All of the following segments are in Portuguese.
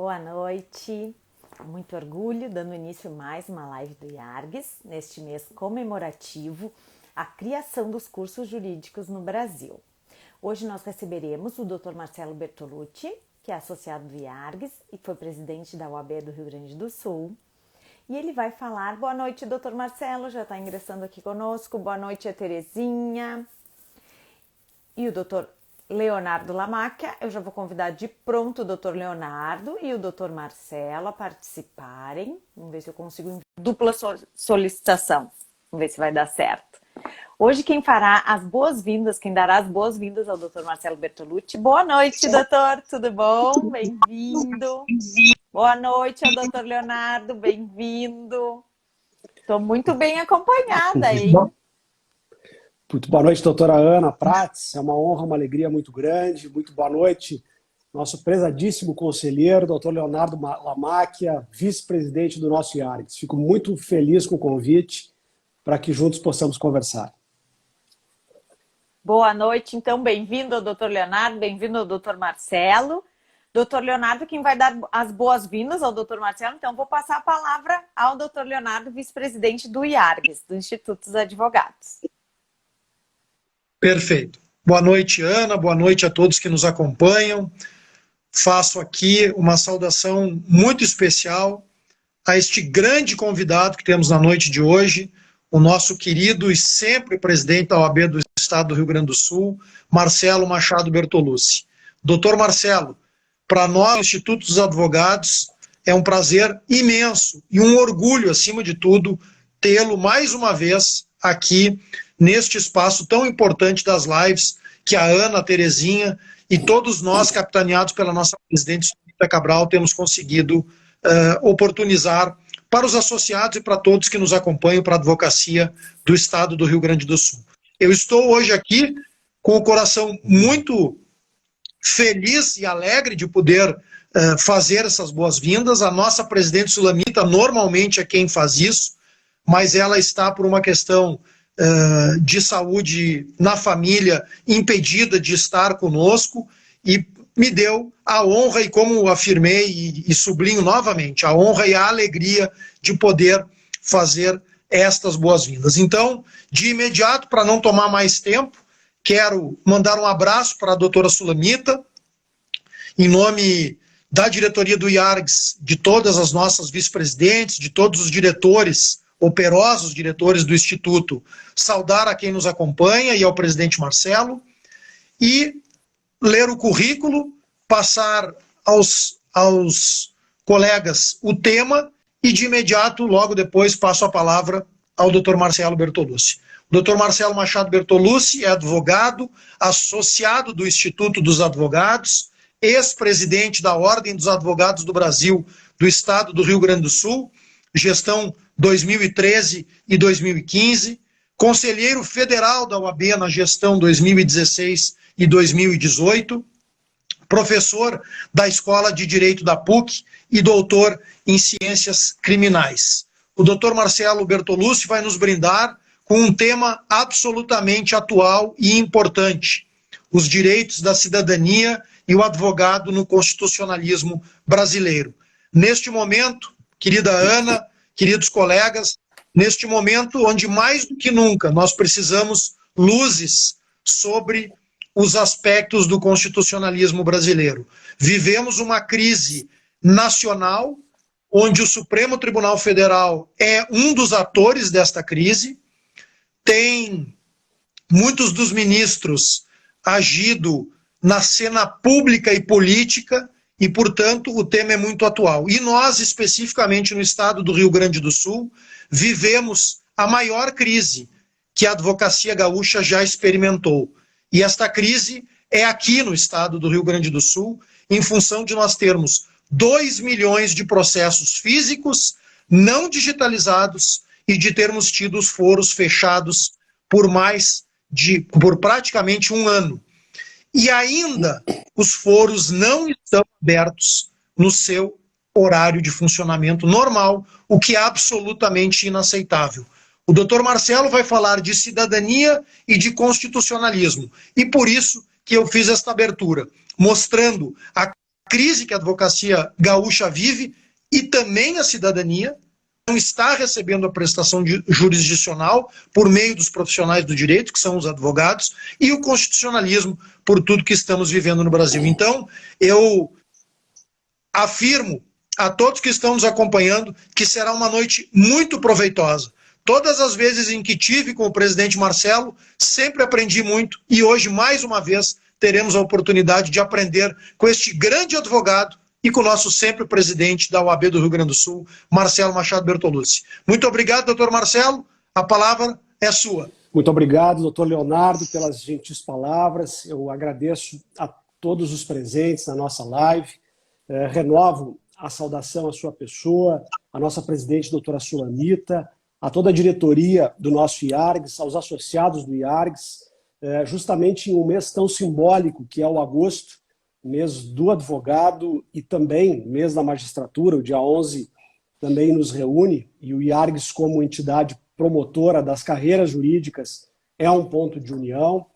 Boa noite, muito orgulho, dando início a mais uma live do IARGS, neste mês comemorativo à criação dos cursos jurídicos no Brasil. Hoje nós receberemos o Dr. Marcelo Bertolucci, que é associado do IARGS e foi presidente da OAB do Rio Grande do Sul. E ele vai falar, boa noite, Dr. Marcelo, já está ingressando aqui conosco, boa noite a Terezinha e o Dr. Leonardo Lamacchia. Eu já vou convidar de pronto o Dr. Leonardo e o Dr. Marcelo a participarem. Vamos ver se eu consigo dupla solicitação. Vamos ver se vai dar certo. Hoje quem fará as boas-vindas, quem dará as boas-vindas ao Dr. Marcelo Bertolucci. Boa noite, doutor, tudo bom? Bem-vindo. Boa noite ao Dr. Leonardo, bem-vindo. Estou muito bem acompanhada, hein? Muito boa noite, doutora Ana Prats. É uma honra, uma alegria muito grande. Muito boa noite, nosso prezadíssimo conselheiro, doutor Leonardo Lamacchia, vice-presidente do nosso IARGS. Fico muito feliz com o convite para que juntos possamos conversar. Boa noite, então, bem-vindo ao doutor Leonardo, bem-vindo ao doutor Marcelo. Doutor Leonardo, quem vai dar as boas-vindas ao doutor Marcelo, então vou passar a palavra ao doutor Leonardo, vice-presidente do IARGS, do Instituto dos Advogados. Perfeito. Boa noite, Ana. Boa noite a todos que nos acompanham. Faço aqui uma saudação muito especial a este grande convidado que temos na noite de hoje, o nosso querido e sempre presidente da OAB do Estado do Rio Grande do Sul, Marcelo Machado Bertolucci. Doutor Marcelo, para nós, o Instituto dos Advogados, é um prazer imenso e um orgulho, acima de tudo, tê-lo mais uma vez aqui neste espaço tão importante das lives que a Ana, a Terezinha e todos nós, capitaneados pela nossa presidente Sônia Cabral, temos conseguido oportunizar para os associados e para todos que nos acompanham para a advocacia do Estado do Rio Grande do Sul. Eu estou hoje aqui com o coração muito feliz e alegre de poder fazer essas boas-vindas. A nossa presidente Sulamita normalmente é quem faz isso, mas ela está por uma questão de saúde na família, impedida de estar conosco, e me deu a honra, e como afirmei e sublinho novamente, a honra e a alegria de poder fazer estas boas-vindas. Então, de imediato, para não tomar mais tempo, quero mandar um abraço para a doutora Sulamita, em nome da diretoria do IARGS, de todas as nossas vice-presidentes, de todos os diretores, operosos diretores do Instituto, saudar a quem nos acompanha e ao presidente Marcelo, e ler o currículo, passar aos colegas o tema, e de imediato, logo depois, passo a palavra ao Dr. Marcelo Bertolucci. O Dr. Marcelo Machado Bertolucci é advogado, associado do Instituto dos Advogados, ex-presidente da Ordem dos Advogados do Brasil, do Estado do Rio Grande do Sul, gestão 2013 e 2015, conselheiro federal da OAB na gestão 2016 e 2018, professor da Escola de Direito da PUC e doutor em Ciências Criminais. O Dr. Marcelo Bertolucci vai nos brindar com um tema absolutamente atual e importante: os direitos da cidadania e o advogado no constitucionalismo brasileiro. Neste momento, querida Ana, queridos colegas, neste momento onde mais do que nunca nós precisamos luzes sobre os aspectos do constitucionalismo brasileiro. Vivemos uma crise nacional, onde o Supremo Tribunal Federal é um dos atores desta crise, tem muitos dos ministros agido na cena pública e política, e, portanto, o tema é muito atual. E nós, especificamente no estado do Rio Grande do Sul, vivemos a maior crise que a advocacia gaúcha já experimentou. E esta crise é aqui no estado do Rio Grande do Sul, em função de nós termos 2 milhões de processos físicos não digitalizados e de termos tido os foros fechados por praticamente um ano. E ainda os foros não estão abertos no seu horário de funcionamento normal, o que é absolutamente inaceitável. O doutor Marcelo vai falar de cidadania e de constitucionalismo, e por isso que eu fiz esta abertura, mostrando a crise que a advocacia gaúcha vive e também a cidadania não está recebendo a prestação jurisdicional por meio dos profissionais do direito, que são os advogados, e o constitucionalismo por tudo que estamos vivendo no Brasil. Então, eu afirmo a todos que estão nos acompanhando que será uma noite muito proveitosa. Todas as vezes em que tive com o presidente Marcelo, sempre aprendi muito e hoje, mais uma vez, teremos a oportunidade de aprender com este grande advogado e com o nosso sempre presidente da OAB do Rio Grande do Sul, Marcelo Machado Bertolucci. Muito obrigado, doutor Marcelo. A palavra é sua. Muito obrigado, doutor Leonardo, pelas gentis palavras. Eu agradeço a todos os presentes na nossa live. Renovo a saudação à sua pessoa, à nossa presidente, doutora Sulamita, a toda a diretoria do nosso IARGS, aos associados do IARGS, justamente em um mês tão simbólico que é o agosto, mês do advogado e também mês da magistratura. O dia 11 também nos reúne e o IARGS, como entidade promotora das carreiras jurídicas, é um ponto de união.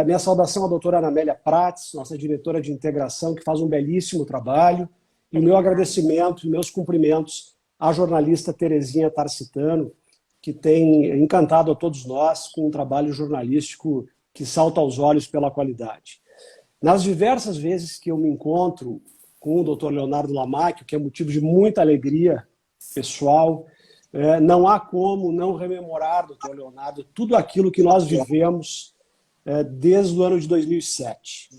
Minha saudação à doutora Ana Amélia Prats, nossa diretora de integração, que faz um belíssimo trabalho, e o meu agradecimento e meus cumprimentos à jornalista Terezinha Tarcitano, que tem encantado a todos nós com um trabalho jornalístico que salta aos olhos pela qualidade. Nas diversas vezes que eu me encontro com o Dr. Leonardo Lamacchio, que é motivo de muita alegria pessoal, não há como não rememorar, Dr. Leonardo, tudo aquilo que nós vivemos desde o ano de 2007.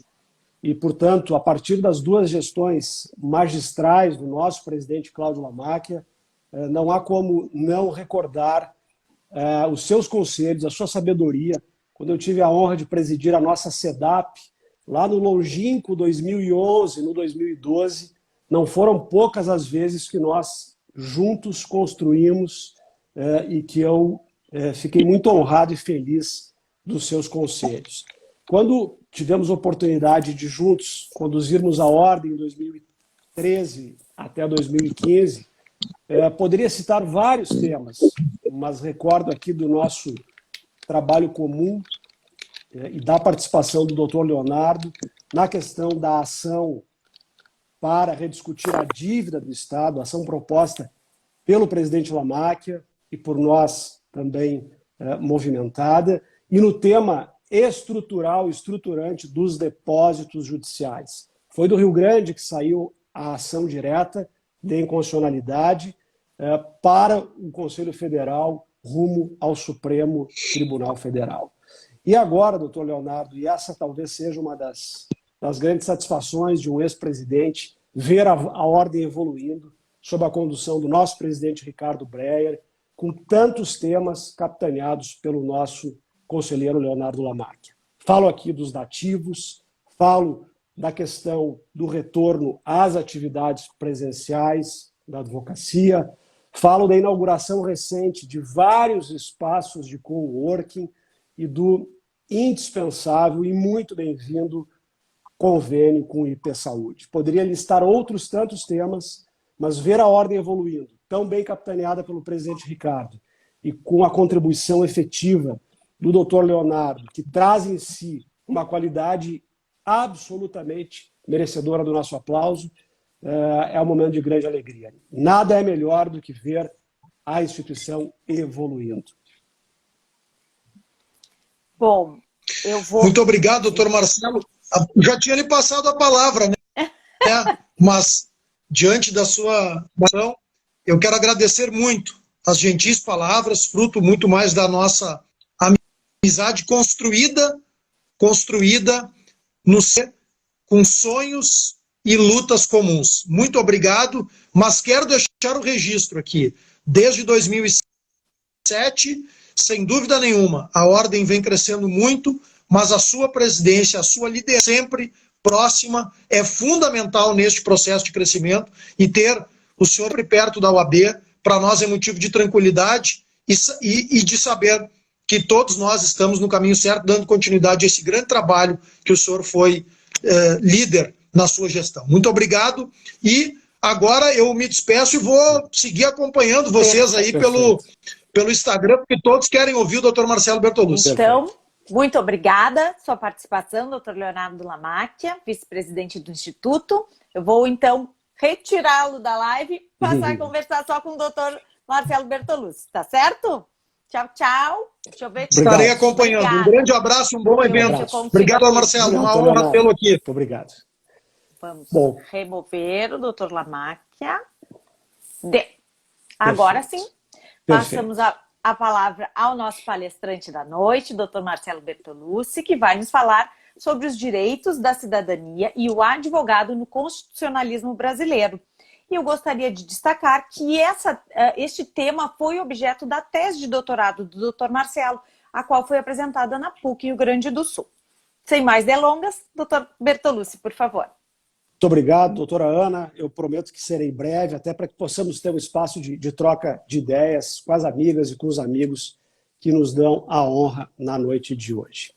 E, portanto, a partir das duas gestões magistrais do nosso presidente Cláudio Lamacchia, não há como não recordar os seus conselhos, a sua sabedoria, quando eu tive a honra de presidir a nossa SEDAP, lá no longínquo 2011, no 2012, não foram poucas as vezes que nós juntos construímos e que eu fiquei muito honrado e feliz dos seus conselhos. Quando tivemos oportunidade de juntos conduzirmos a ordem em 2013 até 2015, poderia citar vários temas, mas recordo aqui do nosso trabalho comum e da participação do doutor Leonardo na questão da ação para rediscutir a dívida do Estado, ação proposta pelo presidente Lamacchia e por nós também movimentada, e no tema estrutural, estruturante dos depósitos judiciais. Foi do Rio Grande que saiu a ação direta de inconstitucionalidade para o Conselho Federal rumo ao Supremo Tribunal Federal. E agora, doutor Leonardo, e essa talvez seja uma das grandes satisfações de um ex-presidente, ver a ordem evoluindo sob a condução do nosso presidente Ricardo Breyer, com tantos temas capitaneados pelo nosso conselheiro Leonardo Lamacchia. Falo aqui dos dativos, falo da questão do retorno às atividades presenciais da advocacia, falo da inauguração recente de vários espaços de coworking e do indispensável e muito bem-vindo convênio com o IP Saúde. Poderia listar outros tantos temas, mas ver a ordem evoluindo, tão bem capitaneada pelo presidente Ricardo, e com a contribuição efetiva do doutor Leonardo, que traz em si uma qualidade absolutamente merecedora do nosso aplauso, é um momento de grande alegria. Nada é melhor do que ver a instituição evoluindo. Bom, eu vou... Muito obrigado, doutor Marcelo. Já tinha lhe passado a palavra, né? Mas, diante da sua ação, eu quero agradecer muito as gentis palavras, fruto muito mais da nossa amizade construída no ser, com sonhos e lutas comuns. Muito obrigado, mas quero deixar o registro aqui. Desde 2007, sem dúvida nenhuma, a ordem vem crescendo muito, mas a sua presidência, a sua liderança sempre próxima é fundamental neste processo de crescimento, e ter o senhor perto da OAB, para nós é motivo de tranquilidade e de saber que todos nós estamos no caminho certo, dando continuidade a esse grande trabalho que o senhor foi líder na sua gestão. Muito obrigado, e agora eu me despeço e vou seguir acompanhando vocês aí pelo Instagram, porque todos querem ouvir o doutor Marcelo Bertolucci. Então, muito obrigada sua participação, doutor Leonardo Lamacchia, vice-presidente do Instituto. Eu vou, então, retirá-lo da live e passar a conversar só com o doutor Marcelo Bertolucci, tá certo? Tchau, tchau. Deixa eu ver. Estarei acompanhando. Obrigada. Um grande abraço, um bom evento. Obrigado, Marcelo. Uma honra tê-lo aqui. Muito obrigado. Vamos Bom, remover o doutor Lamáquia. Agora sim, passamos a palavra ao nosso palestrante da noite, doutor Marcelo Bertolucci, que vai nos falar sobre os direitos da cidadania e o advogado no constitucionalismo brasileiro. E eu gostaria de destacar que este tema foi objeto da tese de doutorado do doutor Marcelo, a qual foi apresentada na PUC Rio Grande do Sul. Sem mais delongas, doutor Bertolucci, por favor. Muito obrigado, doutora Ana. Eu prometo que serei breve, até para que possamos ter um espaço de troca de ideias com as amigas e com os amigos que nos dão a honra na noite de hoje.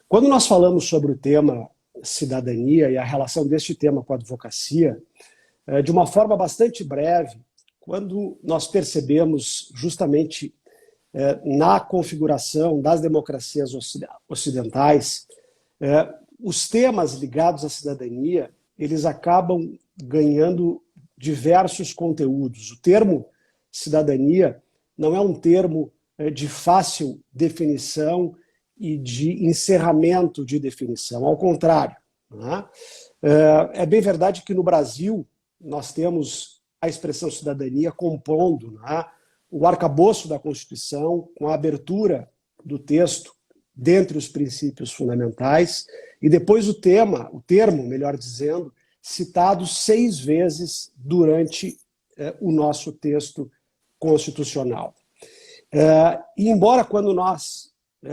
Quando nós falamos sobre o tema cidadania e a relação deste tema com a advocacia, de uma forma bastante breve, quando nós percebemos justamente na configuração das democracias ocidentais, os temas ligados à cidadania, eles acabam ganhando diversos conteúdos. O termo cidadania não é um termo de fácil definição e de encerramento de definição, ao contrário. Né? É bem verdade que no Brasil nós temos a expressão cidadania compondo, né, o arcabouço da Constituição, com a abertura do texto dentre os princípios fundamentais, e depois o termo, melhor dizendo, citado 6 vezes durante o nosso texto constitucional. E embora quando nós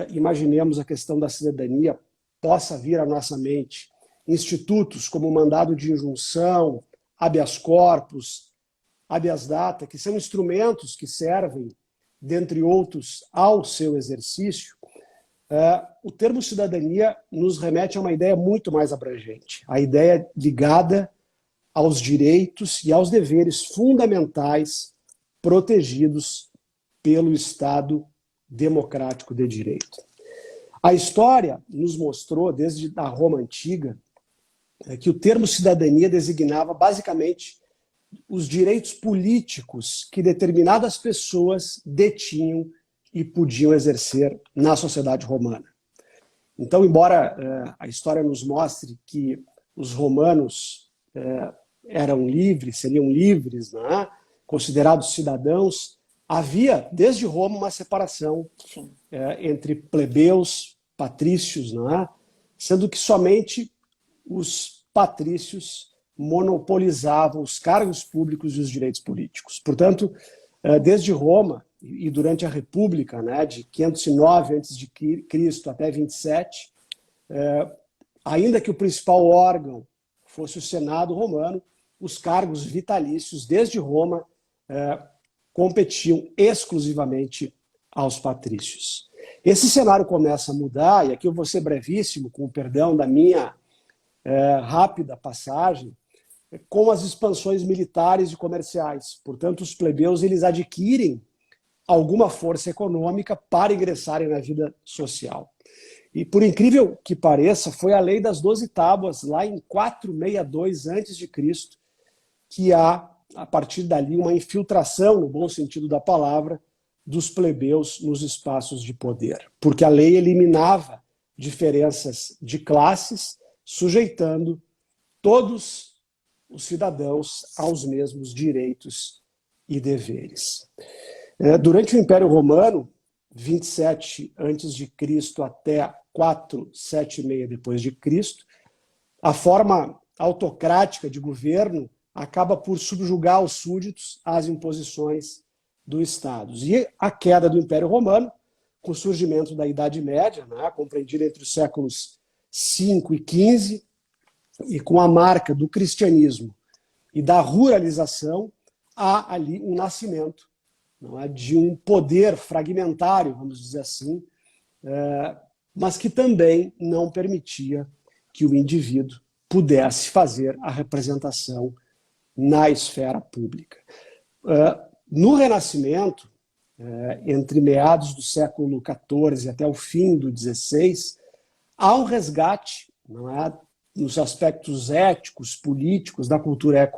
imaginemos a questão da cidadania, possa vir à nossa mente institutos como o mandado de injunção, habeas corpus, habeas data, que são instrumentos que servem, dentre outros, ao seu exercício, o termo cidadania nos remete a uma ideia muito mais abrangente, a ideia ligada aos direitos e aos deveres fundamentais protegidos pelo Estado democrático de direito. A história nos mostrou, desde a Roma Antiga, que o termo cidadania designava basicamente os direitos políticos que determinadas pessoas detinham e podiam exercer na sociedade romana. Então, embora a história nos mostre que os romanos eram livres, seriam livres, né, considerados cidadãos, havia, desde Roma, uma separação entre plebeus, patrícios, né, sendo que somente os patrícios monopolizavam os cargos públicos e os direitos políticos. Portanto, desde Roma e durante a República, né, de 509 a.C. até 27, ainda que o principal órgão fosse o Senado romano, os cargos vitalícios, desde Roma, competiam exclusivamente aos patrícios. Esse cenário começa a mudar, e aqui eu vou ser brevíssimo, com o perdão da minha rápida passagem, com as expansões militares e comerciais. Portanto, os plebeus eles adquirem alguma força econômica para ingressarem na vida social. E, por incrível que pareça, foi a lei das 12 tábuas, lá em 462 a.C., que há, a partir dali, uma infiltração, no bom sentido da palavra, dos plebeus nos espaços de poder. Porque a lei eliminava diferenças de classes, sujeitando todos os cidadãos aos mesmos direitos e deveres. Durante o Império Romano, 27 a.C. até 476 depois de Cristo, a forma autocrática de governo acaba por subjugar os súditos às imposições do Estado. E a queda do Império Romano, com o surgimento da Idade Média, né, compreendida entre os séculos V e XV, e com a marca do cristianismo e da ruralização, há ali um nascimento, não é, de um poder fragmentário, vamos dizer assim, mas que também não permitia que o indivíduo pudesse fazer a representação na esfera pública. No Renascimento, entre meados do século XIV até o fim do XVI, há um resgate, não é, nos aspectos éticos, políticos da cultura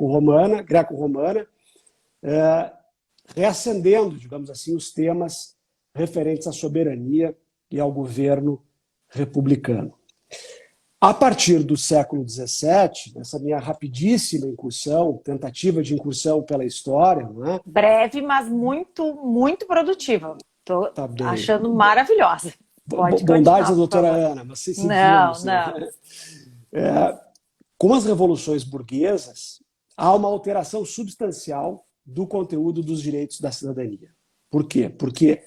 greco-romana, reacendendo, digamos assim, os temas referentes à soberania e ao governo republicano. A partir do século XVII, nessa minha rapidíssima tentativa de incursão pela história, não é? Breve, mas muito, muito produtiva. Estou achando maravilhosa. Pode Bondade da continuar, doutora Ana, mas vocês se não. Com as revoluções burguesas, há uma alteração substancial do conteúdo dos direitos da cidadania. Por quê? Porque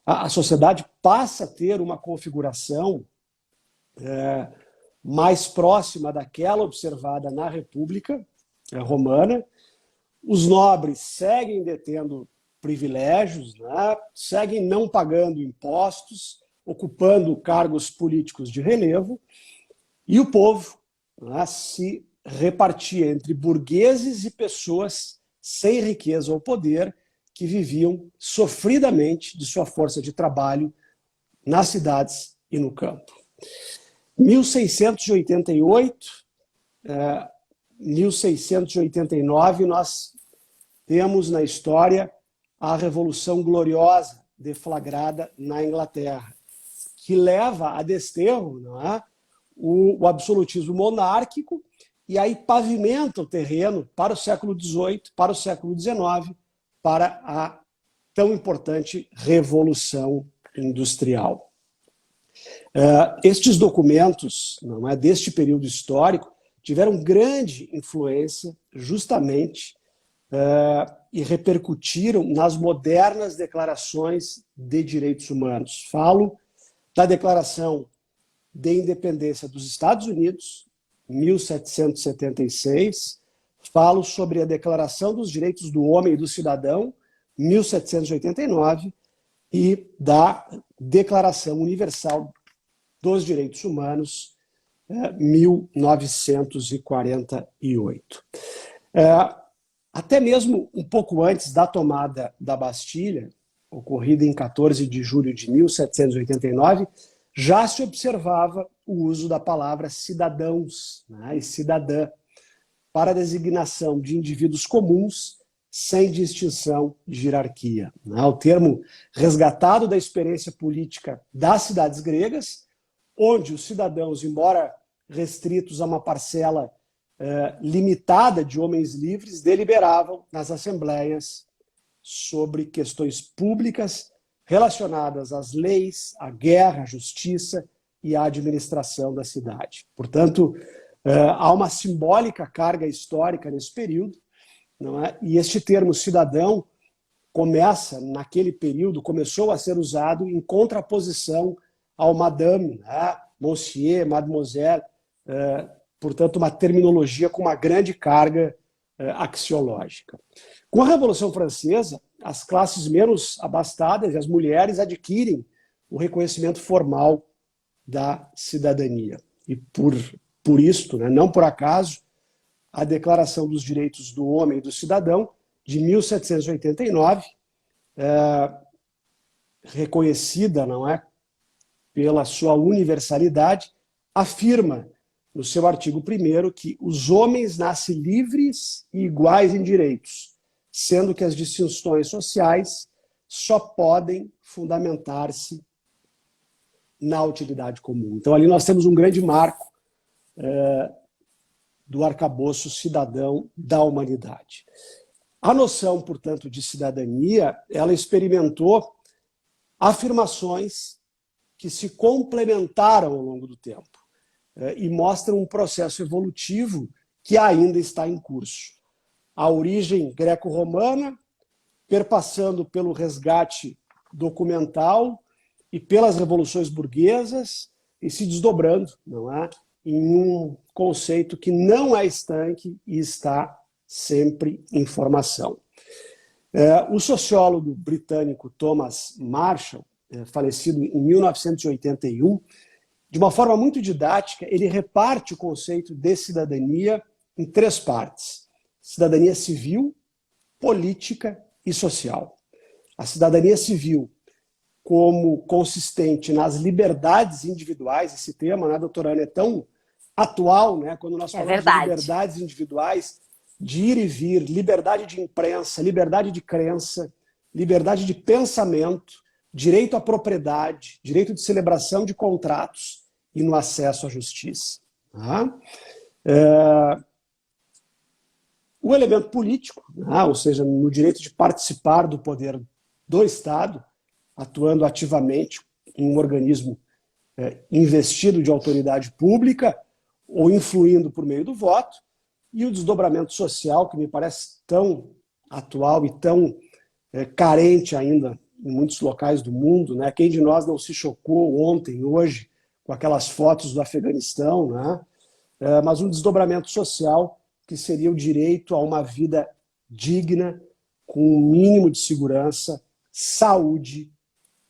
a sociedade passa a ter uma configuração mais próxima daquela observada na República Romana. Os nobres seguem detendo privilégios, né? Seguem não pagando impostos, ocupando cargos políticos de relevo, e o povo, né, se repartia entre burgueses e pessoas sem riqueza ou poder que viviam sofridamente de sua força de trabalho nas cidades e no campo. 1688, 1689, nós temos na história a Revolução Gloriosa deflagrada na Inglaterra, que leva a desterro, não é, o absolutismo monárquico, e aí pavimenta o terreno para o século XVIII, para o século XIX, para a tão importante Revolução Industrial. Estes documentos, não é, deste período histórico tiveram grande influência justamente e repercutiram nas modernas declarações de direitos humanos. Falo da Declaração de Independência dos Estados Unidos, 1776, falo sobre a Declaração dos Direitos do Homem e do Cidadão, 1789, e da Declaração Universal dos Direitos Humanos, 1948. Até mesmo um pouco antes da tomada da Bastilha, ocorrida em 14 de julho de 1789, já se observava o uso da palavra cidadãos, né, e cidadã para a designação de indivíduos comuns sem distinção de hierarquia. O termo resgatado da experiência política das cidades gregas, onde os cidadãos, embora restritos a uma parcela limitada de homens livres, deliberavam nas assembleias sobre questões públicas relacionadas às leis, à guerra, à justiça e à administração da cidade. Portanto, há uma simbólica carga histórica nesse período, não é? E este termo cidadão naquele período, começou a ser usado em contraposição ao madame, né? Monsieur, mademoiselle, portanto, uma terminologia com uma grande carga axiológica. Com a Revolução Francesa, as classes menos abastadas e as mulheres adquirem o reconhecimento formal da cidadania. E por isto, né, não por acaso, a Declaração dos Direitos do Homem e do Cidadão, de 1789, reconhecida, não é, pela sua universalidade, afirma no seu artigo 1º que os homens nascem livres e iguais em direitos, sendo que as distinções sociais só podem fundamentar-se na utilidade comum. Então, ali nós temos um grande marco do arcabouço cidadão da humanidade. A noção, portanto, de cidadania, ela experimentou afirmações que se complementaram ao longo do tempo e mostram um processo evolutivo que ainda está em curso. A origem greco-romana, perpassando pelo resgate documental e pelas revoluções burguesas e se desdobrando, não é, em um conceito que não é estanque e está sempre em formação. O sociólogo britânico Thomas Marshall, falecido em 1981, de uma forma muito didática, ele reparte o conceito de cidadania em 3 partes: cidadania civil, política e social. A cidadania civil como consistente nas liberdades individuais, esse tema, né, doutora Ana, é tão atual, né, quando nós falamos de verdade. liberdades individuais, de ir e vir, liberdade de imprensa, liberdade de crença, liberdade de pensamento, direito à propriedade, direito de celebração de contratos e no acesso à justiça. Tá? O elemento político, né, ou seja, no direito de participar do poder do Estado, atuando ativamente em um organismo investido de autoridade pública ou influindo por meio do voto, e o desdobramento social, que me parece tão atual e tão carente ainda em muitos locais do mundo, né? Quem de nós não se chocou ontem, hoje, com aquelas fotos do Afeganistão, né? Mas um desdobramento social que seria o direito a uma vida digna, com um mínimo de segurança, saúde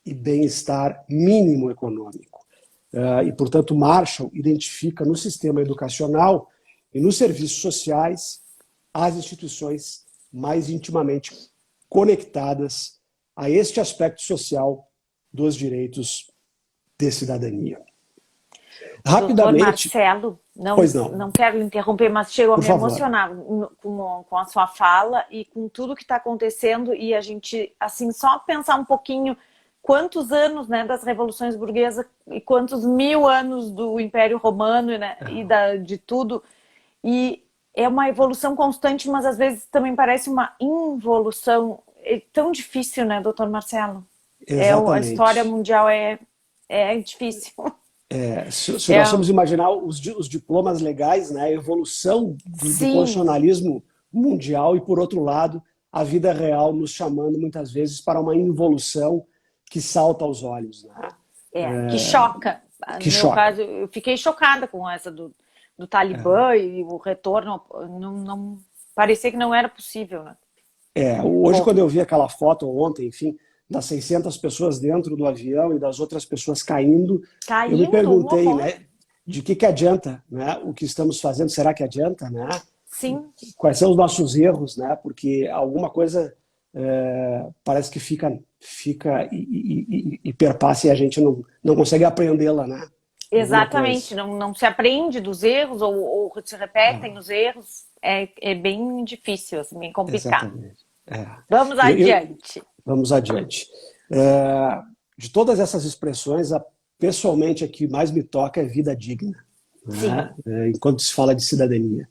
e bem-estar mínimo econômico. E, portanto, Marshall identifica no sistema educacional e nos serviços sociais as instituições mais intimamente conectadas a este aspecto social dos direitos de cidadania. Rapidamente... Doutor Marcelo, não quero interromper, mas chego a me emocionar com a sua fala e com tudo que está acontecendo, e a gente, assim, só pensar um pouquinho quantos anos, né, das revoluções burguesas e quantos 1000 anos do Império Romano, né, de tudo. E é uma evolução constante, mas às vezes também parece uma involução. É tão difícil, né, doutor Marcelo? Exatamente. A história mundial é difícil. Se nós formos imaginar os diplomas legais, né, a evolução do constitucionalismo mundial e, por outro lado, a vida real nos chamando muitas vezes para uma involução que salta aos olhos. Né? Que choca. No meu caso, eu fiquei chocada com essa do Talibã e o retorno. Não parecia que não era possível. Né? Hoje, quando eu vi aquela foto ontem, enfim, das 600 pessoas dentro do avião e das outras pessoas caindo, eu me perguntei, né, de que adianta, né, o que estamos fazendo, será que adianta? Né? Sim. Quais são os nossos erros? Né? Porque alguma coisa parece que fica e perpassa e a gente não consegue apreendê-la. Né? Exatamente, não se aprende dos erros ou se repetem os erros. É bem difícil, assim, bem complicado. Exatamente. Vamos adiante. Vamos adiante. De todas essas expressões, pessoalmente a que mais me toca é vida digna, né? Enquanto se fala de cidadania.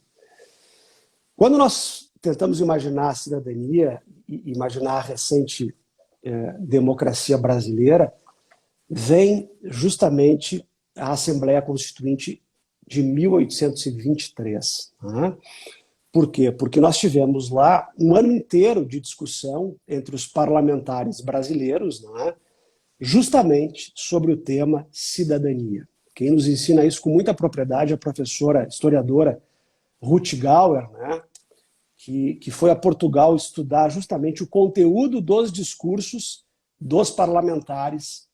Quando nós tentamos imaginar a cidadania e imaginar a recente democracia brasileira, vem justamente a Assembleia Constituinte de 1823. Né? Por quê? Porque nós tivemos lá um ano inteiro de discussão entre os parlamentares brasileiros, né, justamente sobre o tema cidadania. Quem nos ensina isso com muita propriedade é a professora historiadora Ruth Gauer, né, que foi a Portugal estudar justamente o conteúdo dos discursos dos parlamentares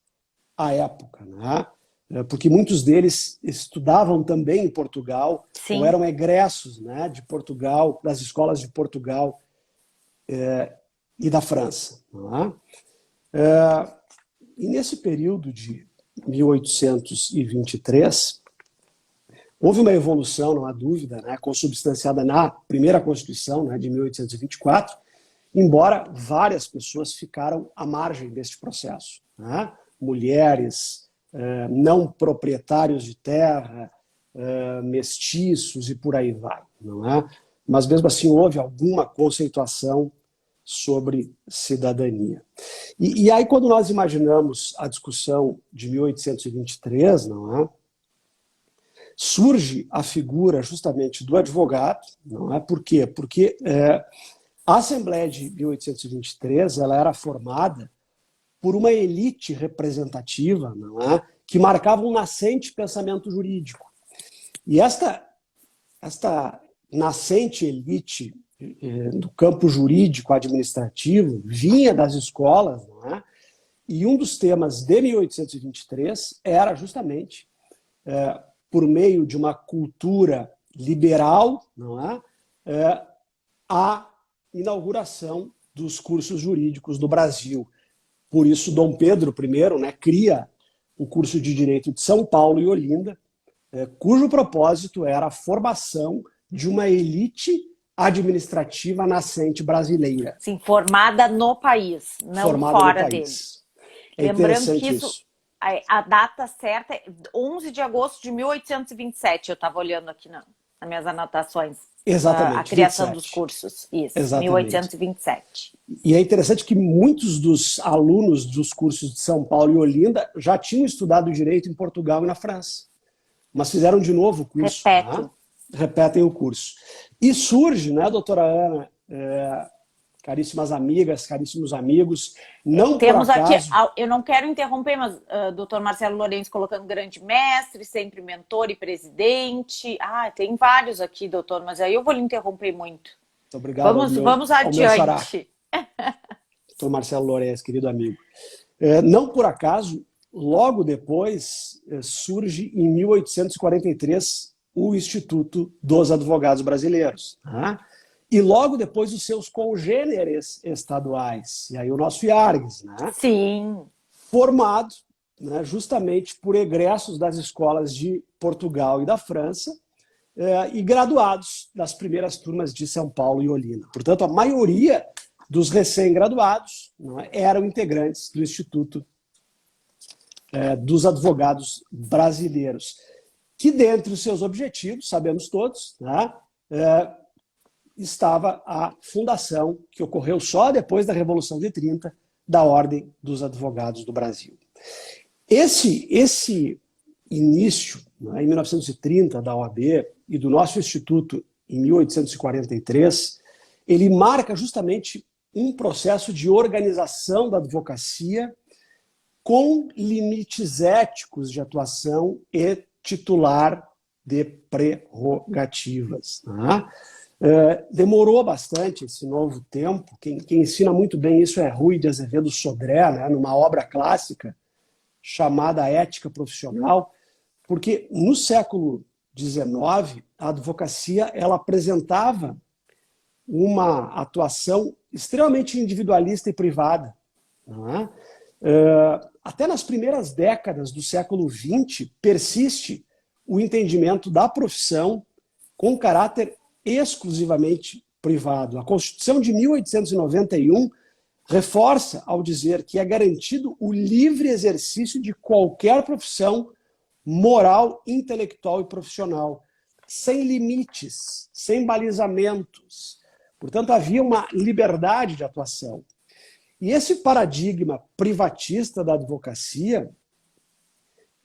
à época, né? Porque muitos deles estudavam também em Portugal, Sim. ou eram egressos, né, de Portugal, das escolas de Portugal e da França. Né? E nesse período de 1823, houve uma evolução, não há dúvida, né, consubstanciada na primeira Constituição, né, de 1824, embora várias pessoas ficaram à margem deste processo. Né? Mulheres, não proprietários de terra, mestiços e por aí vai. Não é? Mas mesmo assim houve alguma conceituação sobre cidadania. E aí quando nós imaginamos a discussão de 1823, não é? Surge a figura justamente do advogado, não é? Por quê? Porque a Assembleia de 1823 ela era formada por uma elite representativa, não é? Que marcava um nascente pensamento jurídico. E esta nascente elite do campo jurídico administrativo vinha das escolas, não é? E um dos temas de 1823 era justamente, por meio de uma cultura liberal, não é? A inauguração dos cursos jurídicos do Brasil. Por isso, Dom Pedro I, né, cria o curso de Direito de São Paulo e Olinda, cujo propósito era a formação de uma elite administrativa nascente brasileira. Sim, formada no país, não Formada fora no dele. país. É Lembrando interessante que isso. a data certa é 11 de agosto de 1827, eu estava olhando aqui nas minhas anotações. Exatamente. A criação 27. dos cursos, isso, Exatamente. 1827. E é interessante que muitos dos alunos dos cursos de São Paulo e Olinda já tinham estudado direito em Portugal e na França, mas fizeram de novo o curso. Repetem. Né? Repetem o curso. E surge, né, doutora Ana, caríssimas amigas, caríssimos amigos, não Temos por acaso... aqui, eu não quero interromper, mas doutor Marcelo Lourenço colocando grande mestre, sempre mentor e presidente. Tem vários aqui, doutor, mas aí eu vou lhe interromper muito. Muito obrigado Vamos adiante. Doutor Marcelo Lourenço, querido amigo. Não por acaso, logo depois, surge em 1843 o Instituto dos Advogados Brasileiros. Né? E logo depois os seus congêneres estaduais. E aí o nosso IARGS, né? Sim. Formado, né, justamente por egressos das escolas de Portugal e da França, e graduados das primeiras turmas de São Paulo e Olinda. Portanto, a maioria dos recém-graduados, né, eram integrantes do Instituto dos Advogados Brasileiros, que dentre os seus objetivos, sabemos todos, né, estava a fundação, que ocorreu só depois da Revolução de 30, da Ordem dos Advogados do Brasil. Esse início, né, em 1930, da OAB e do nosso Instituto em 1843, ele marca justamente um processo de organização da advocacia com limites éticos de atuação e titular de prerrogativas. Né? Demorou bastante esse novo tempo. Quem ensina muito bem isso é Rui de Azevedo Sodré, né, numa obra clássica chamada Ética Profissional, porque no século XIX a advocacia ela apresentava uma atuação extremamente individualista e privada. Né? Até nas primeiras décadas do século XX persiste o entendimento da profissão com caráter exclusivamente privado. A Constituição de 1891 reforça ao dizer que é garantido o livre exercício de qualquer profissão moral, intelectual e profissional, sem limites, sem balizamentos. Portanto, havia uma liberdade de atuação. E esse paradigma privatista da advocacia,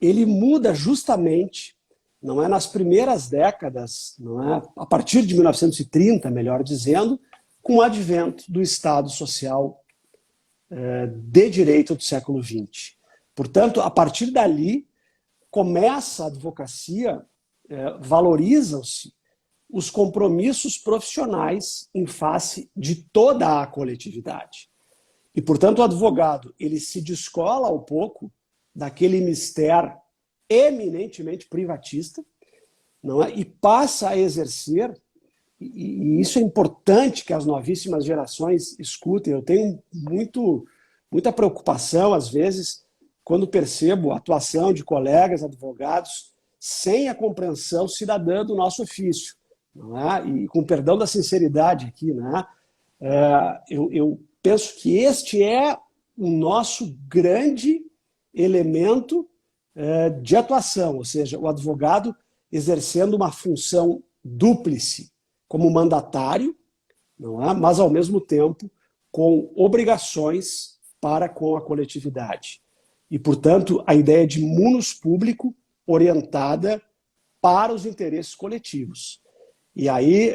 ele muda justamente, não é nas primeiras décadas, não é a partir de 1930, melhor dizendo, com o advento do Estado Social de direito do século XX. Portanto, a partir dali, começa a advocacia, valorizam-se os compromissos profissionais em face de toda a coletividade. E, portanto, o advogado ele se descola um pouco daquele mistério eminentemente privatista, não é? E passa a exercer, e isso é importante que as novíssimas gerações escutem. Eu tenho muita preocupação, às vezes, quando percebo a atuação de colegas advogados sem a compreensão cidadã do nosso ofício. Não é? E com perdão da sinceridade aqui, né? Eu penso que este é o nosso grande elemento de atuação, ou seja, o advogado exercendo uma função dúplice, como mandatário, não é? Mas ao mesmo tempo com obrigações para com a coletividade. E, portanto, a ideia de munus público orientada para os interesses coletivos. E aí,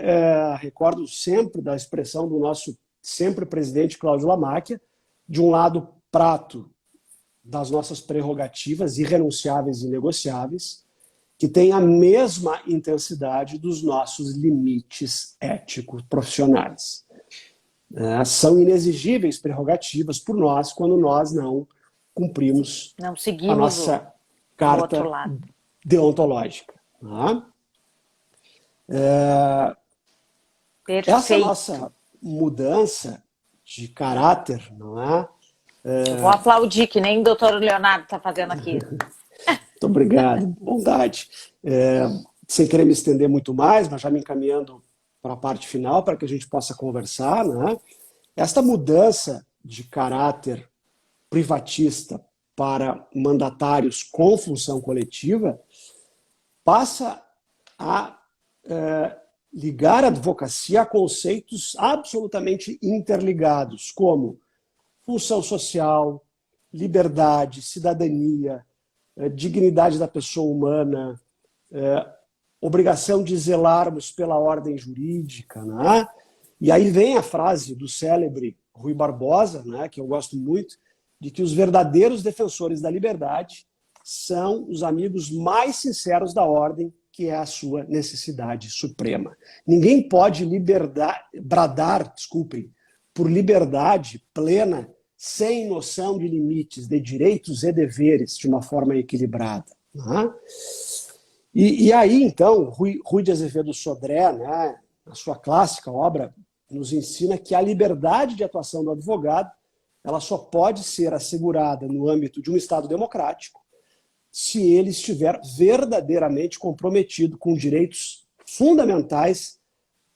recordo sempre da expressão do nosso sempre presidente Cláudio Lamáquia, de um lado, prato das nossas prerrogativas irrenunciáveis e negociáveis, que tem a mesma intensidade dos nossos limites éticos profissionais. São inexigíveis prerrogativas por nós quando nós não cumprimos a nossa carta deontológica. Essa nossa mudança de caráter, não é? Eu vou aplaudir, que nem o doutor Leonardo está fazendo aqui. Muito obrigado, bondade. Sem querer me estender muito mais, mas já me encaminhando para a parte final, para que a gente possa conversar, né? Esta mudança de caráter privatista para mandatários com função coletiva passa a ligar a advocacia a conceitos absolutamente interligados, como função social, liberdade, cidadania, dignidade da pessoa humana, obrigação de zelarmos pela ordem jurídica, né? E aí vem a frase do célebre Rui Barbosa, né, que eu gosto muito, de que os verdadeiros defensores da liberdade são os amigos mais sinceros da ordem, que é a sua necessidade suprema. Ninguém pode bradar, por liberdade plena, sem noção de limites, de direitos e deveres, de uma forma equilibrada. Né? E aí, então, Rui de Azevedo Sodré, né, na sua clássica obra, nos ensina que a liberdade de atuação do advogado ela só pode ser assegurada no âmbito de um Estado democrático se ele estiver verdadeiramente comprometido com direitos fundamentais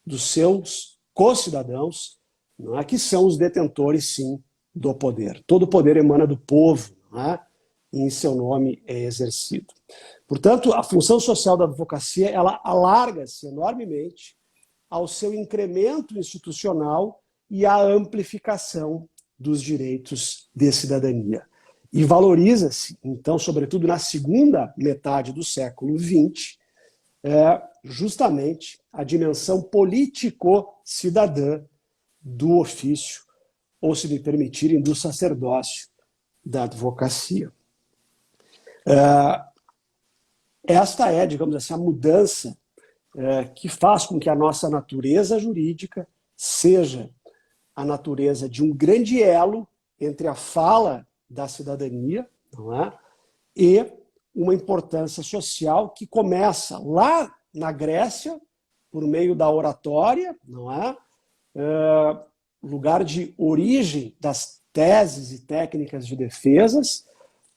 dos seus co-cidadãos, não é, que são os detentores, sim, do poder. Todo o poder emana do povo, não é? E em seu nome é exercido. Portanto, a função social da advocacia ela alarga-se enormemente ao seu incremento institucional e à amplificação dos direitos de cidadania. E valoriza-se, então, sobretudo na segunda metade do século XX, justamente a dimensão político-cidadã do ofício, ou, se me permitirem, do sacerdócio da advocacia. Esta é, digamos assim, a mudança que faz com que a nossa natureza jurídica seja a natureza de um grande elo entre a fala da cidadania, não é? E uma importância social que começa lá na Grécia, por meio da oratória, não é? Lugar de origem das teses e técnicas de defesas,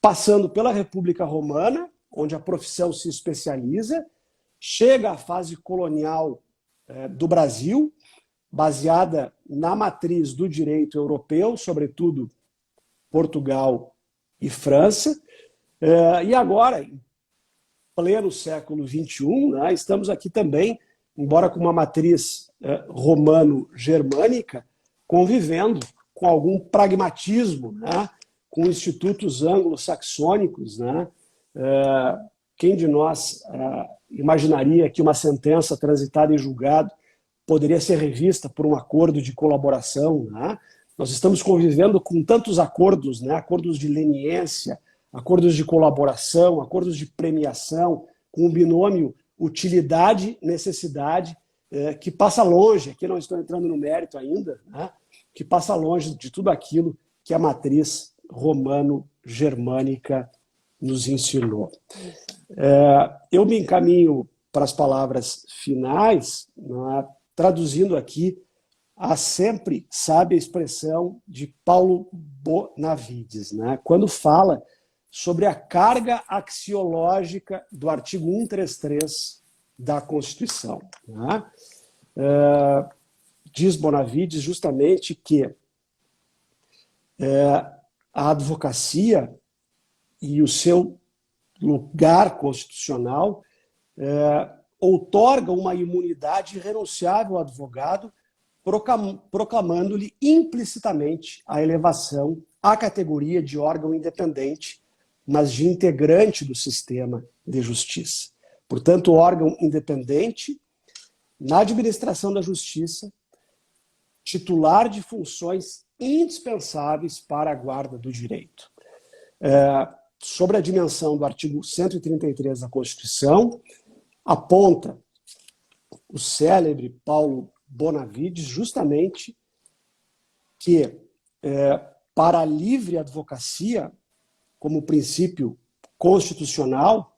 passando pela República Romana, onde a profissão se especializa, chega à fase colonial do Brasil, baseada na matriz do direito europeu, sobretudo Portugal e França, e agora, em pleno século XXI, né, estamos aqui também, embora com uma matriz romano-germânica, convivendo com algum pragmatismo, né, com institutos anglo-saxônicos. Né, quem de nós imaginaria que uma sentença transitada em julgado poderia ser revista por um acordo de colaboração? Né? Nós estamos convivendo com tantos acordos, né? Acordos de leniência, acordos de colaboração, acordos de premiação, com o binômio utilidade-necessidade, que passa longe, aqui não estou entrando no mérito ainda, né? Que passa longe de tudo aquilo que a matriz romano-germânica nos ensinou. Eu me encaminho para as palavras finais, né? Traduzindo aqui a sempre sábia expressão de Paulo Bonavides, né? Quando fala sobre a carga axiológica do artigo 133 da Constituição. Né? Diz Bonavides justamente que a advocacia e o seu lugar constitucional outorgam uma imunidade irrenunciável ao advogado, proclamando-lhe implicitamente a elevação à categoria de órgão independente, mas de integrante do sistema de justiça. Portanto, órgão independente na administração da justiça, titular de funções indispensáveis para a guarda do direito. Sobre a dimensão do artigo 133 da Constituição, aponta o célebre Paulo Bonavides justamente que, para a livre advocacia, como princípio constitucional,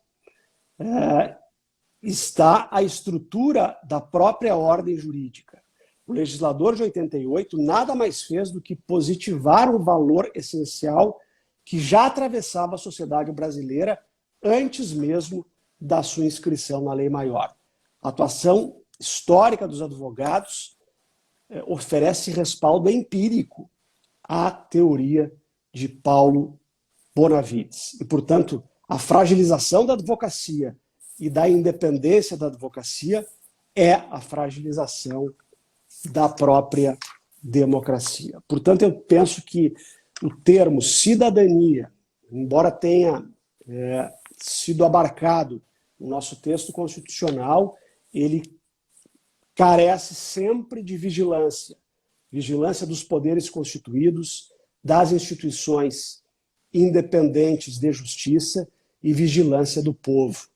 está a estrutura da própria ordem jurídica. O legislador de 88 nada mais fez do que positivar um valor essencial que já atravessava a sociedade brasileira antes mesmo da sua inscrição na lei maior. A atuação histórica dos advogados oferece respaldo empírico à teoria de Paulo Bonavides. E, portanto, a fragilização da advocacia e da independência da advocacia é a fragilização da própria democracia. Portanto, eu penso que o termo cidadania, embora tenha sido abarcado no nosso texto constitucional, ele carece sempre de vigilância. Vigilância dos poderes constituídos, das instituições independentes de justiça e vigilância do povo,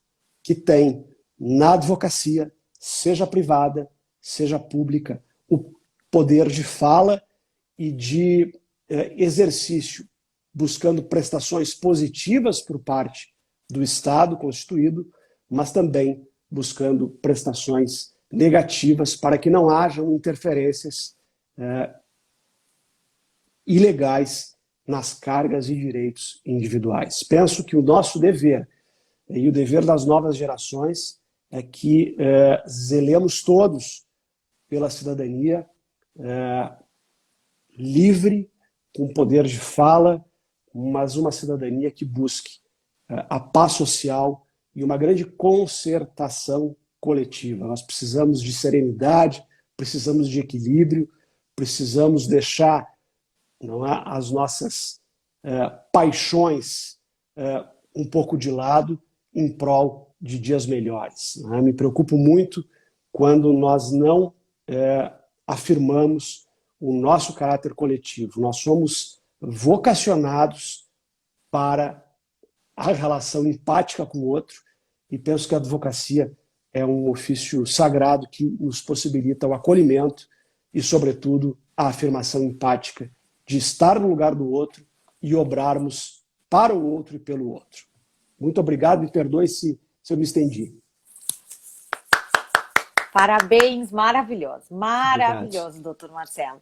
que tem na advocacia, seja privada, seja pública, o poder de fala e de exercício, buscando prestações positivas por parte do Estado constituído, mas também buscando prestações negativas para que não hajam interferências ilegais nas cargas e direitos individuais. Penso que o nosso dever e o dever das novas gerações é que zelemos todos pela cidadania livre, com poder de fala, mas uma cidadania que busque a paz social e uma grande concertação coletiva. Nós precisamos de serenidade, precisamos de equilíbrio, precisamos deixar as nossas paixões um pouco de lado em prol de dias melhores. Me preocupo muito quando nós não afirmamos o nosso caráter coletivo. Nós somos vocacionados para a relação empática com o outro e penso que a advocacia é um ofício sagrado que nos possibilita o acolhimento e, sobretudo, a afirmação empática de estar no lugar do outro e obrarmos para o outro e pelo outro. Muito obrigado e perdoe se eu me estendi. Parabéns, maravilhoso. Maravilhoso, obrigado, doutor Marcelo.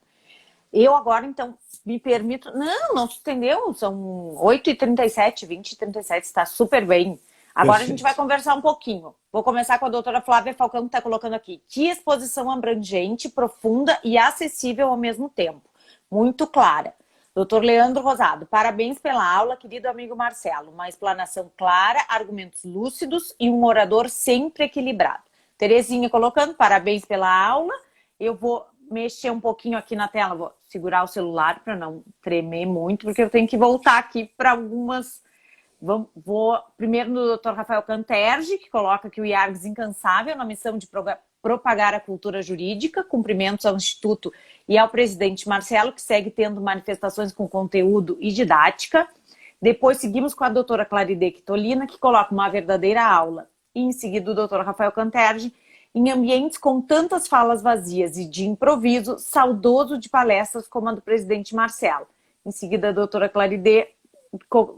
Eu agora, então, me permito... Não se entendeu, são 8h37, 20h37, está super bem. Agora perfeito. A gente vai conversar um pouquinho. Vou começar com a doutora Flávia Falcão, que está colocando aqui. Que exposição abrangente, profunda e acessível ao mesmo tempo. Muito clara. Doutor Leandro Rosado, parabéns pela aula, querido amigo Marcelo. Uma explanação clara, argumentos lúcidos e um orador sempre equilibrado. Terezinha colocando, parabéns pela aula. Eu vou mexer um pouquinho aqui na tela, vou segurar o celular para não tremer muito, porque eu tenho que voltar aqui para algumas... Vou primeiro no Dr. Rafael Canterge, que coloca que o IARGS incansável na missão de propagar a cultura jurídica, cumprimentos ao Instituto e ao presidente Marcelo, que segue tendo manifestações com conteúdo e didática. Depois seguimos com a doutora Claride Quitolina, que coloca uma verdadeira aula. E em seguida o Dr. Rafael Canterge, em ambientes com tantas falas vazias e de improviso, saudoso de palestras como a do presidente Marcelo. Em seguida a doutora Claride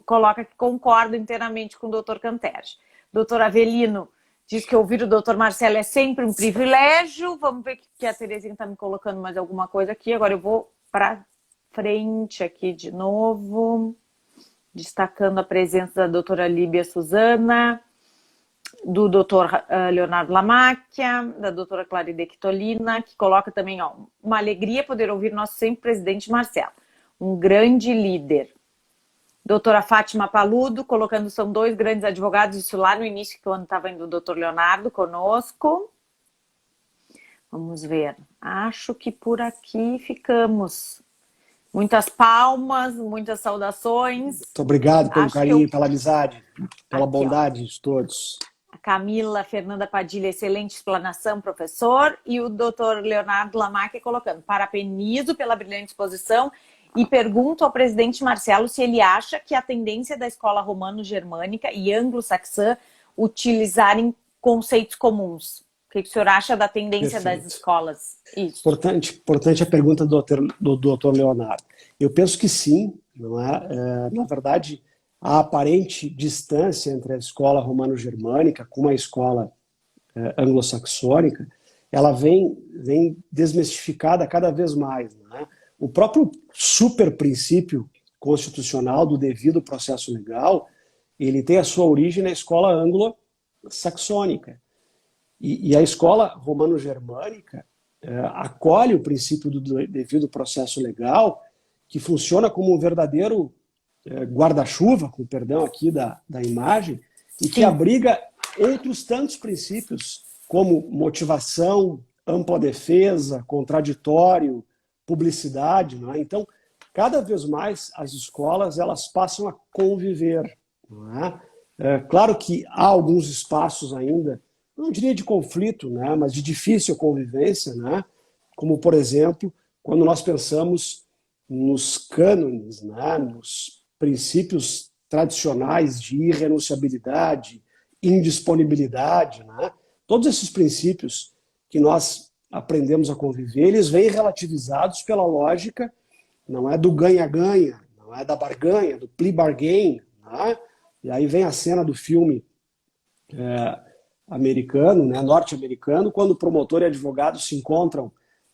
coloca que concorda inteiramente com o doutor Canterge. Doutor Avelino diz que ouvir o doutor Marcelo é sempre um privilégio. Vamos ver que a Terezinha está me colocando mais alguma coisa aqui. Agora eu vou para frente aqui de novo, destacando a presença da doutora Líbia Suzana, do doutor Leonardo Lamacchia, da doutora Claride Quitolina, que coloca também uma alegria poder ouvir nosso sempre presidente Marcelo, um grande líder. Doutora Fátima Paludo, colocando são dois grandes advogados, isso lá no início, quando estava indo o doutor Leonardo conosco. Vamos ver. Acho que por aqui ficamos. Muitas palmas, muitas saudações. Muito obrigado pelo carinho, pela amizade, pela aqui, bondade de todos. A Camila Fernanda Padilha, excelente explanação, professor. E o doutor Leonardo Lamacchia colocando, parabenizo pela brilhante exposição. E pergunto ao presidente Marcelo se ele acha que a tendência da escola romano-germânica e anglo-saxã utilizarem conceitos comuns. O que o senhor acha da tendência das escolas? Isso. Importante a pergunta do doutor Leonardo. Eu penso que sim. Não é? Na verdade, a aparente distância entre a escola romano-germânica com a escola anglo-saxônica, ela vem desmistificada cada vez mais. Não é? O próprio super princípio constitucional do devido processo legal, ele tem a sua origem na escola anglo-saxônica. E a escola romano-germânica acolhe o princípio do devido processo legal, que funciona como um verdadeiro guarda-chuva, com perdão aqui da imagem, e que abriga outros tantos princípios, como motivação, ampla defesa, contraditório, publicidade. Não é? Então, cada vez mais as escolas elas passam a conviver. Não é? Claro que há alguns espaços ainda, não diria de conflito, né, mas de difícil convivência, né, como, por exemplo, quando nós pensamos nos cânones, né, nos princípios tradicionais de irrenunciabilidade, indisponibilidade, né, todos esses princípios que nós aprendemos a conviver, eles vêm relativizados pela lógica, não é do ganha-ganha, não é da barganha, do plea bargain, né? E aí vem a cena do filme americano, né, norte-americano, quando o promotor e advogado se encontram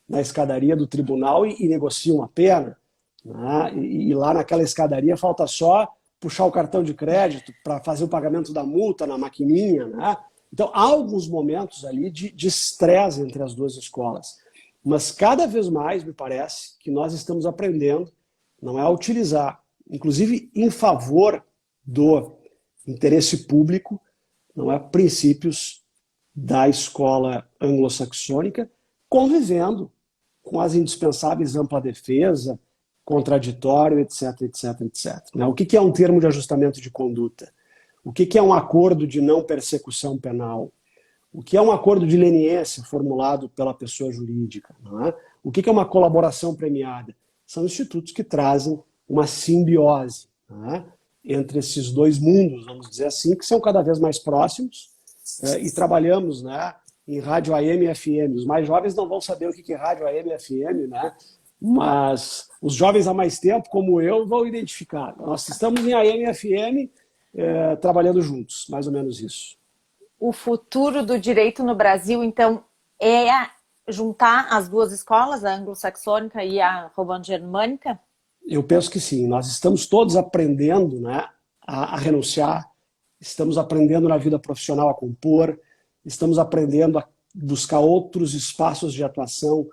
na escadaria do tribunal e negociam a pena. Né, e lá naquela escadaria falta só puxar o cartão de crédito para fazer o pagamento da multa na maquininha. Né? Então, há alguns momentos ali de estresse entre as duas escolas. Mas cada vez mais, me parece, que nós estamos aprendendo, não é a utilizar, inclusive em favor do interesse público, não é, princípios da escola anglo-saxônica, convivendo com as indispensáveis ampla defesa, contraditório, etc, etc, etc. O que é um termo de ajustamento de conduta? O que é um acordo de não persecução penal? O que é um acordo de leniência formulado pela pessoa jurídica? Não é? O que é uma colaboração premiada? São institutos que trazem uma simbiose, não é, entre esses dois mundos, vamos dizer assim, que são cada vez mais próximos, e trabalhamos, né, em rádio AM e FM. Os mais jovens não vão saber o que é rádio AM e FM, né? Mas os jovens há mais tempo, como eu, vão identificar. Nós estamos em AM e FM trabalhando juntos, mais ou menos isso. O futuro do direito no Brasil, então, é juntar as duas escolas, a anglo-saxônica e a romano-germânica? Eu penso que sim. Nós estamos todos aprendendo, né, a renunciar, estamos aprendendo na vida profissional a compor, estamos aprendendo a buscar outros espaços de atuação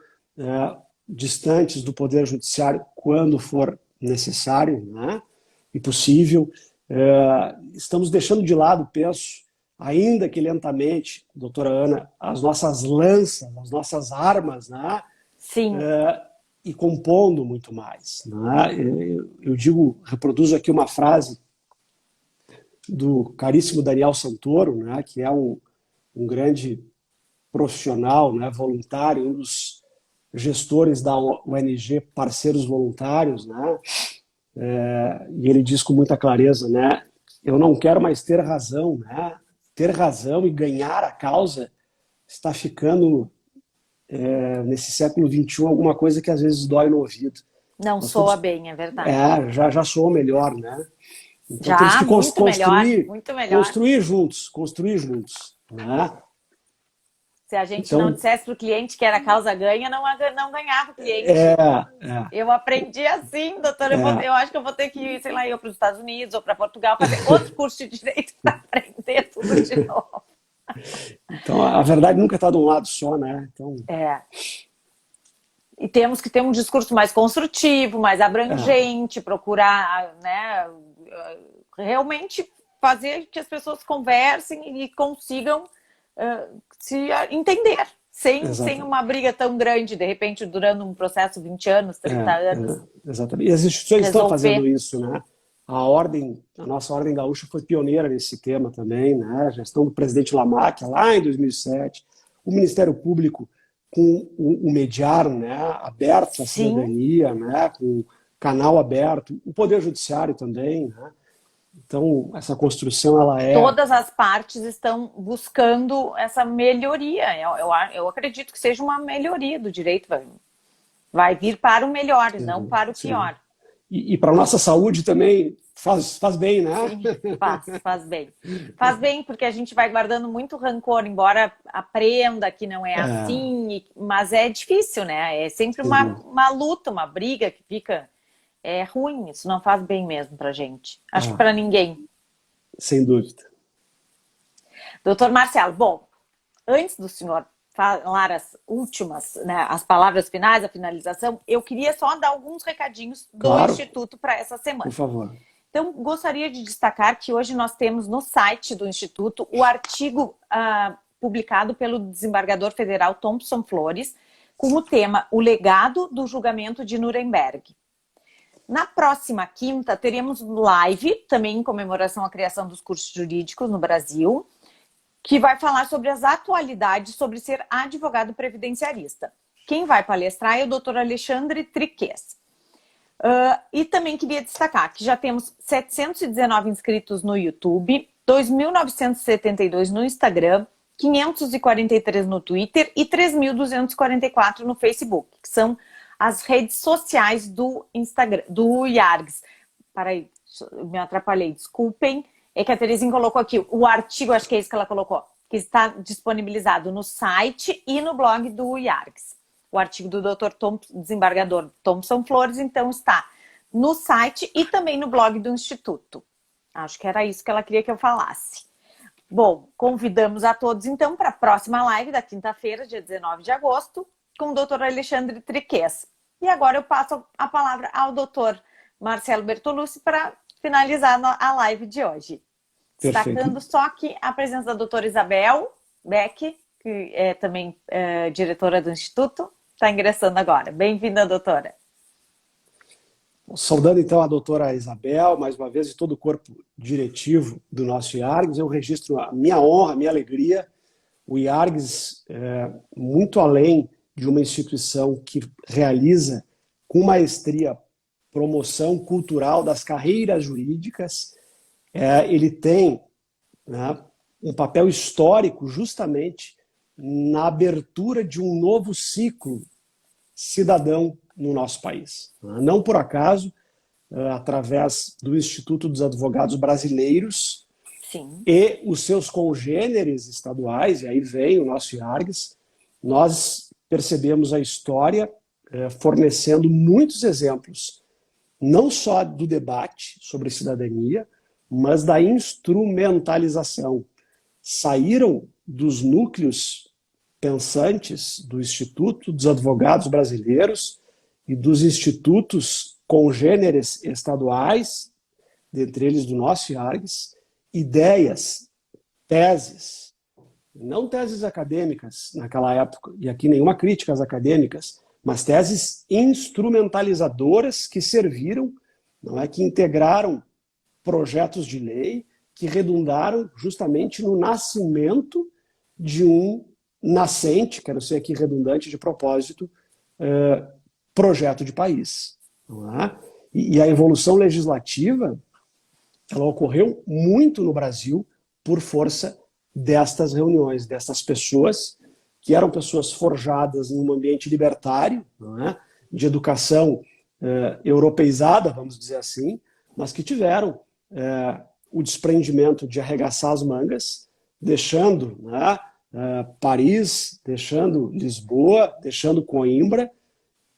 distantes do Poder Judiciário quando for necessário, né, e possível. Estamos deixando de lado, penso, ainda que lentamente, doutora Ana, as nossas lanças, as nossas armas, né, Sim. E compondo muito mais. Né? Eu digo, reproduzo aqui uma frase do caríssimo Daniel Santoro, né, que é um grande profissional, né, voluntário, um dos gestores da ONG Parceiros Voluntários, né, e ele diz com muita clareza, né, eu não quero mais ter razão, né, ter razão e ganhar a causa está ficando nesse século XXI alguma coisa que às vezes dói no ouvido. Não soa bem, é verdade. Já soa melhor, né? Então já, temos que muito melhor. Construir juntos. Né? Se a gente não dissesse para o cliente que era causa ganha, não ganhava o cliente. Eu aprendi assim, doutora. Eu acho que eu vou ter que ir, sei lá, para os Estados Unidos ou para Portugal fazer outro curso de direito para aprender tudo de novo. Então, a verdade nunca está de um lado só, né? Então... E temos que ter um discurso mais construtivo, mais abrangente, procurar, né, realmente fazer que as pessoas conversem e consigam se entender, sem uma briga tão grande, de repente, durando um processo 20 anos, 30 anos. Exatamente. E as instituições estão fazendo isso, né? A nossa Ordem Gaúcha foi pioneira nesse tema também, né? A gestão do presidente Lamáquia, lá em 2007, o Ministério Público com o Mediar, né? Aberto à cidadania, né? Com o canal aberto, o Poder Judiciário também, né? Então, essa construção, ela é... Todas as partes estão buscando essa melhoria. Eu acredito que seja uma melhoria do direito. Vai vir para o melhor, não para o pior. E para a nossa saúde também faz bem, né? Sim, faz bem. Faz bem, porque a gente vai guardando muito rancor, embora aprenda que não é assim, mas é difícil, né? É sempre uma luta, uma briga que fica ruim. Isso não faz bem mesmo pra gente. Acho que para ninguém. Sem dúvida. Doutor Marcelo, bom, antes do senhor falar as últimas, né, as palavras finais, a finalização, eu queria só dar alguns recadinhos do Instituto para essa semana. Por favor. Então, gostaria de destacar que hoje nós temos no site do Instituto o artigo publicado pelo desembargador federal Thompson Flores, com o tema O Legado do Julgamento de Nuremberg. Na próxima quinta, teremos live, também em comemoração à criação dos cursos jurídicos no Brasil, que vai falar sobre as atualidades sobre ser advogado previdenciarista. Quem vai palestrar é o doutor Alexandre Triques. E também queria destacar que já temos 719 inscritos no YouTube, 2.972 no Instagram, 543 no Twitter e 3.244 no Facebook, que são as redes sociais do Instagram, do IARGS. Peraí, me atrapalhei, desculpem. É que a Terezinha colocou aqui o artigo, acho que é isso que ela colocou, que está disponibilizado no site e no blog do IARGS. O artigo do Dr. desembargador Thompson Flores, então, está no site e também no blog do Instituto. Acho que era isso que ela queria que eu falasse. Bom, convidamos a todos, então, para a próxima live da quinta-feira, dia 19 de agosto, com o Dr. Alexandre Triques. E agora eu passo a palavra ao Dr. Marcelo Bertolucci para finalizar a live de hoje. Perfeito. Destacando só aqui a presença da doutora Isabel Beck, que é também diretora do Instituto, está ingressando agora. Bem-vinda, doutora. Saudando então a doutora Isabel, mais uma vez, e todo o corpo diretivo do nosso IARGS, eu registro a minha honra, a minha alegria. O IARGS, muito além de uma instituição que realiza com maestria promoção cultural das carreiras jurídicas, ele tem, né, um papel histórico justamente na abertura de um novo ciclo cidadão no nosso país. Não por acaso, através do Instituto dos Advogados Brasileiros, Sim, e os seus congêneres estaduais, e aí vem o nosso IARGS, nós percebemos a história fornecendo muitos exemplos, não só do debate sobre cidadania, mas da instrumentalização. Saíram dos núcleos pensantes do Instituto dos Advogados Brasileiros e dos institutos congêneres estaduais, dentre eles do nosso IARGS, ideias, teses, não teses acadêmicas naquela época, e aqui nenhuma crítica às acadêmicas, mas teses instrumentalizadoras que serviram, não é, que integraram projetos de lei que redundaram justamente no nascimento de um nascente, quero ser aqui redundante de propósito, projeto de país. Não é? E a evolução legislativa, ela ocorreu muito no Brasil por força destas reuniões, dessas pessoas que eram pessoas forjadas em um ambiente libertário, não é? De educação europeizada, vamos dizer assim, mas que tiveram o desprendimento de arregaçar as mangas, deixando, né, Paris, deixando Lisboa, deixando Coimbra,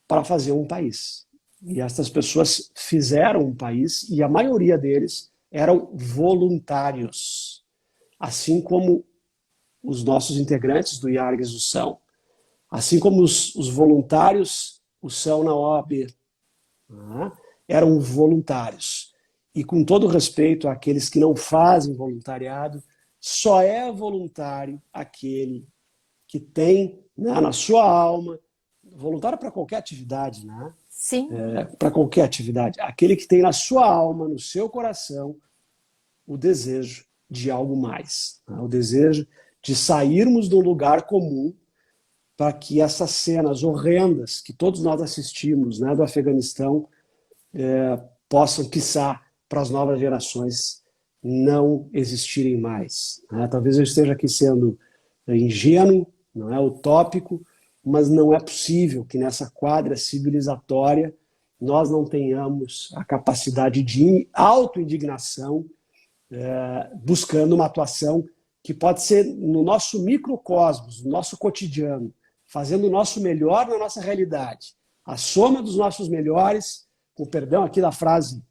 para fazer um país. E essas pessoas fizeram um país, e a maioria deles eram voluntários, assim como os nossos integrantes do IARGS o são, assim como os voluntários o são na OAB. Eram voluntários. E com todo respeito àqueles que não fazem voluntariado, só é voluntário aquele que tem, né, na sua alma, voluntário para qualquer atividade, né? sim. Para qualquer atividade, aquele que tem na sua alma, no seu coração, o desejo de algo mais, né? O desejo de sairmos do lugar comum para que essas cenas horrendas que todos nós assistimos, né, do Afeganistão, possam, quiçá, para as novas gerações não existirem mais. Né? Talvez eu esteja aqui sendo ingênuo, não é utópico, mas não é possível que nessa quadra civilizatória nós não tenhamos a capacidade de autoindignação, buscando uma atuação que pode ser no nosso microcosmos, no nosso cotidiano, fazendo o nosso melhor na nossa realidade. A soma dos nossos melhores, com perdão aqui da frase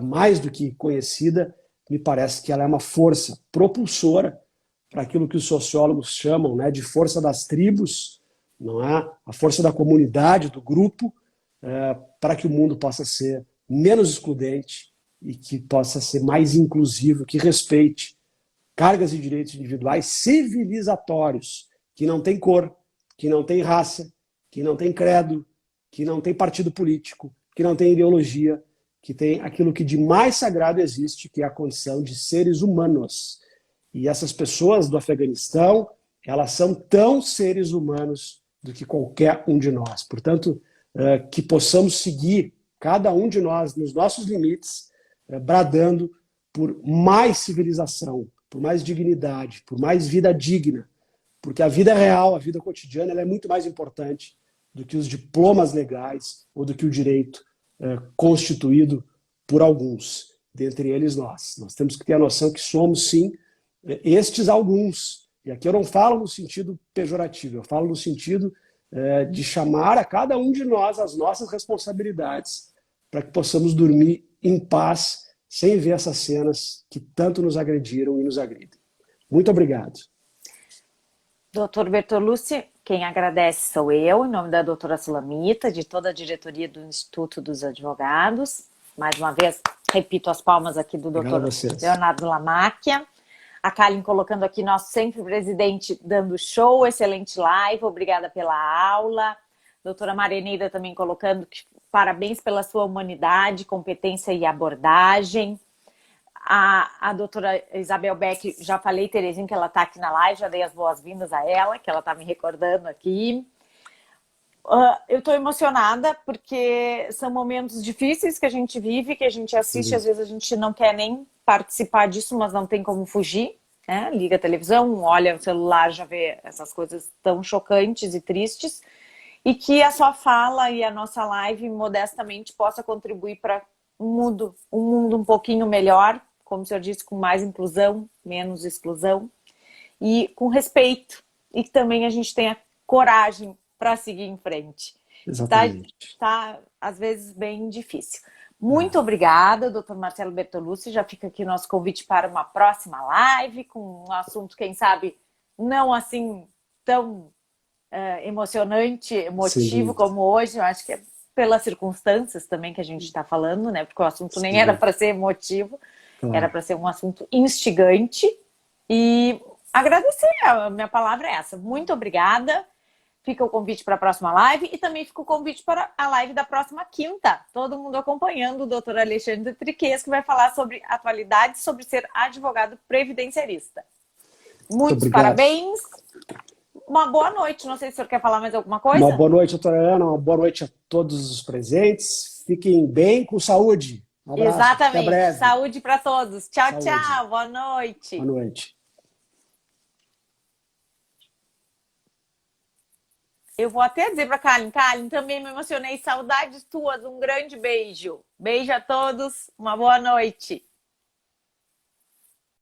mais do que conhecida, me parece que ela é uma força propulsora para aquilo que os sociólogos chamam, né, de força das tribos, não é? A força da comunidade, do grupo, para que o mundo possa ser menos excludente e que possa ser mais inclusivo, que respeite cargas e direitos individuais civilizatórios, que não tem cor, que não tem raça, que não tem credo, que não tem partido político, que não tem ideologia, que tem aquilo que de mais sagrado existe, que é a condição de seres humanos. E essas pessoas do Afeganistão, elas são tão seres humanos do que qualquer um de nós. Portanto, que possamos seguir, cada um de nós, nos nossos limites, bradando por mais civilização, por mais dignidade, por mais vida digna, porque a vida real, a vida cotidiana, ela é muito mais importante do que os diplomas legais ou do que o direito constituído por alguns, dentre eles nós. Nós temos que ter a noção que somos, sim, estes alguns. E aqui eu não falo no sentido pejorativo, eu falo no sentido de chamar a cada um de nós as nossas responsabilidades para que possamos dormir em paz, sem ver essas cenas que tanto nos agrediram e nos agridem. Muito obrigado. Doutor Bertolucci, quem agradece sou eu, em nome da doutora Sulamita, de toda a diretoria do Instituto dos Advogados. Mais uma vez, repito as palmas aqui do doutor Leonardo Lamacchia. A Kalin colocando aqui, nosso sempre presidente dando show, excelente live, obrigada pela aula. Doutora Marineida também colocando que parabéns pela sua humanidade, competência e abordagem. A doutora Isabel Beck, já falei, Terezinha, que ela está aqui na live, já dei as boas-vindas a ela, que ela está me recordando aqui. Eu estou emocionada porque são momentos difíceis que a gente vive, que a gente assiste, às vezes a gente não quer nem participar disso, mas não tem como fugir, né? Liga a televisão, olha o celular, já vê essas coisas tão chocantes e tristes, e que a sua fala e a nossa live, modestamente, possa contribuir para um mundo um pouquinho melhor, como o senhor disse, com mais inclusão, menos exclusão, e com respeito, e que também a gente tenha coragem para seguir em frente. Exatamente. Tá, às vezes, bem difícil. Muito obrigada, doutor Marcelo Bertolucci. Já fica aqui o nosso convite para uma próxima live, com um assunto, quem sabe, não assim tão emocionante, emotivo como hoje. Eu acho que é pelas circunstâncias também que a gente está falando, né? Porque o assunto nem era para ser emotivo, era para ser um assunto instigante. E agradecer, a minha palavra é essa. Muito obrigada. Fica o convite para a próxima live e também fica o convite para a live da próxima quinta. Todo mundo acompanhando o doutor Alexandre Triques, que vai falar sobre atualidades, sobre ser advogado previdenciarista. Muitos parabéns. Uma boa noite. Não sei se o senhor quer falar mais alguma coisa. Uma boa noite, doutora Ana. Uma boa noite a todos os presentes. Fiquem bem, com saúde. Um abraço. Exatamente. Até breve. Saúde para todos. Tchau, Saúde. Tchau. Boa noite. Boa noite. Eu vou até dizer para a Kalin, também me emocionei. Saudades tuas. Um grande beijo. Beijo a todos. Uma boa noite.